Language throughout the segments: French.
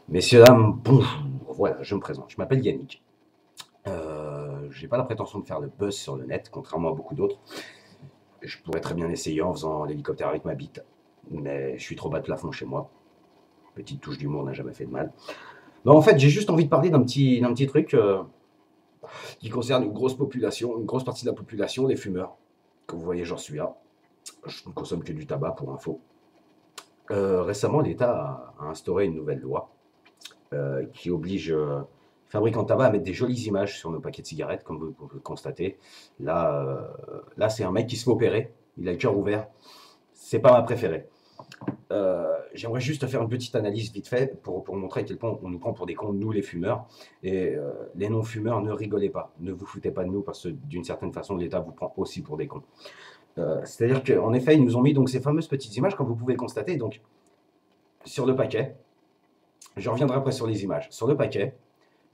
Messieurs, dames, bonjour. Voilà, je me présente. Je m'appelle Yannick. J'ai pas la prétention de faire le buzz sur le net, contrairement à beaucoup d'autres. Je pourrais très bien essayer en faisant l'hélicoptère avec ma bite, mais je suis trop bas de plafond chez moi. Petite touche d'humour n'a jamais fait de mal. Non, en fait, j'ai juste envie de parler d'un petit truc qui concerne une grosse population, une grosse partie de la population, les fumeurs. Comme vous voyez, j'en suis là. Je ne consomme que du tabac, pour info. Récemment, l'État a instauré une nouvelle loi qui oblige les fabricants de tabac à mettre des jolies images sur nos paquets de cigarettes, comme vous pouvez le constater. Là c'est un mec qui se fait opérer, il a le cœur ouvert. C'est pas ma préférée. J'aimerais juste faire une petite analyse vite fait pour montrer à quel point on nous prend pour des cons, nous les fumeurs. Et les non-fumeurs, ne rigolez pas, ne vous foutez pas de nous parce que d'une certaine façon, l'État vous prend aussi pour des cons. C'est-à-dire qu'en effet, ils nous ont mis donc ces fameuses petites images, comme vous pouvez le constater, donc sur le paquet. Je reviendrai après sur les images. Sur le paquet,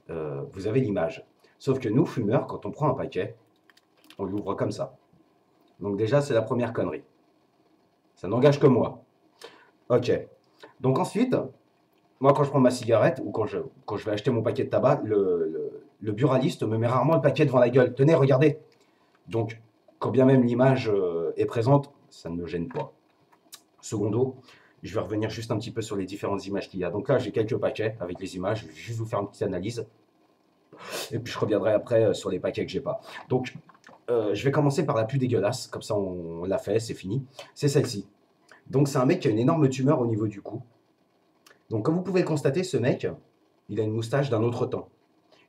vous avez l'image. Sauf que nous, fumeurs, quand on prend un paquet, on l'ouvre comme ça. Donc déjà, c'est la première connerie. Ça n'engage que moi. Ok. Donc ensuite, moi, quand je prends ma cigarette ou quand je vais acheter mon paquet de tabac, le buraliste me met rarement le paquet devant la gueule. Tenez, regardez. Donc, quand bien même l'image est présente, ça ne me gêne pas. Secondo, je vais revenir juste un petit peu sur les différentes images qu'il y a. Donc là, j'ai quelques paquets avec les images. Je vais juste vous faire une petite analyse. Et puis je reviendrai après sur les paquets que j'ai pas. Donc, je vais commencer par la plus dégueulasse. Comme ça, on l'a fait, c'est fini. C'est celle-ci. Donc, c'est un mec qui a une énorme tumeur au niveau du cou. Donc, comme vous pouvez le constater, ce mec, il a une moustache d'un autre temps.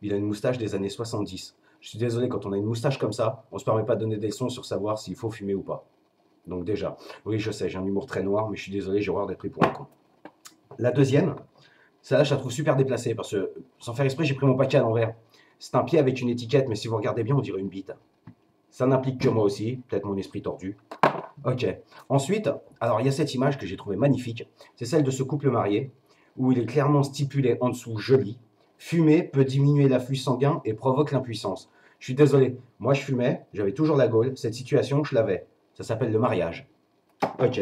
Il a une moustache des années 70. Je suis désolé, quand on a une moustache comme ça, on ne se permet pas de donner des leçons sur savoir s'il faut fumer ou pas. Donc déjà, oui, je sais, j'ai un humour très noir, mais je suis désolé, j'ai horreur d'être pris pour un con. La deuxième, celle-là, je la trouve super déplacée, parce que, sans faire exprès, j'ai pris mon paquet à l'envers. C'est un pied avec une étiquette, mais si vous regardez bien, on dirait une bite. Ça n'implique que moi aussi, peut-être mon esprit tordu. Ok. Ensuite, alors il y a cette image que j'ai trouvée magnifique. C'est celle de ce couple marié, où il est clairement stipulé en dessous, joli. Fumer peut diminuer l'afflux sanguin et provoque l'impuissance. Je suis désolé, moi je fumais, j'avais toujours la gaule. Cette situation, je l'avais. Ça s'appelle le mariage. Ok.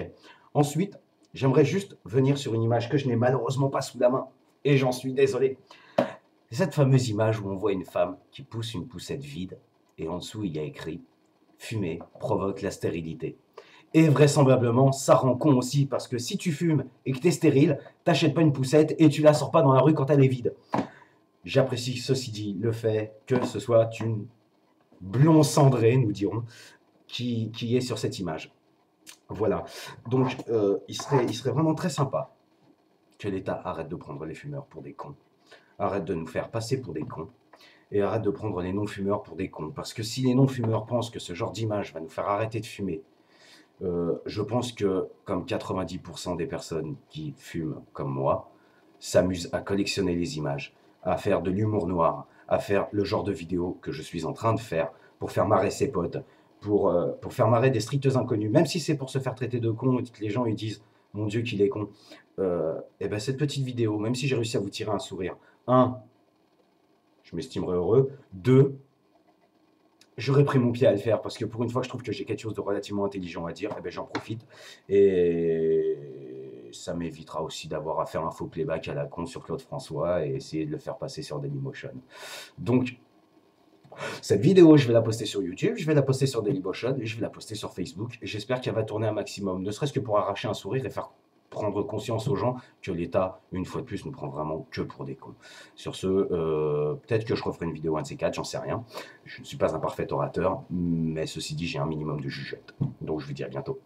Ensuite, j'aimerais juste venir sur une image que je n'ai malheureusement pas sous la main. Et j'en suis désolé. C'est cette fameuse image où on voit une femme qui pousse une poussette vide et en dessous il y a écrit fumer provoque la stérilité. Et vraisemblablement, ça rend con aussi parce que si tu fumes et que tu es stérile, t'achètes pas une poussette et tu la sors pas dans la rue quand elle est vide. J'apprécie ceci dit le fait que ce soit une blonde cendrée, nous dirons, qui est sur cette image. Voilà. Donc, il serait vraiment très sympa que l'État arrête de prendre les fumeurs pour des cons. Arrête de nous faire passer pour des cons et arrête de prendre les non-fumeurs pour des cons. Parce que si les non-fumeurs pensent que ce genre d'image va nous faire arrêter de fumer, je pense que, comme 90% des personnes qui fument comme moi, s'amusent à collectionner les images, à faire de l'humour noir, à faire le genre de vidéo que je suis en train de faire pour faire marrer ses potes, pour faire marrer des stricts inconnus, même si c'est pour se faire traiter de con et que les gens ils disent mon Dieu qu'il est con. Et ben cette petite vidéo, même si j'ai réussi à vous tirer un sourire, un, je m'estimerais heureux. Deux, j'aurais pris mon pied à le faire parce que pour une fois, je trouve que j'ai quelque chose de relativement intelligent à dire. Et ben, j'en profite. Et ça m'évitera aussi d'avoir à faire un faux playback à la con sur Claude François et essayer de le faire passer sur Dailymotion. Donc, cette vidéo, je vais la poster sur YouTube, je vais la poster sur Dailymotion et je vais la poster sur Facebook. Et j'espère qu'elle va tourner un maximum, ne serait-ce que pour arracher un sourire et faire prendre conscience aux gens que l'État, une fois de plus, nous prend vraiment que pour des cons. Sur ce, peut-être que je referai une vidéo un de ces quatre, j'en sais rien. Je ne suis pas un parfait orateur, mais ceci dit, j'ai un minimum de jugeote. Donc je vous dis à bientôt.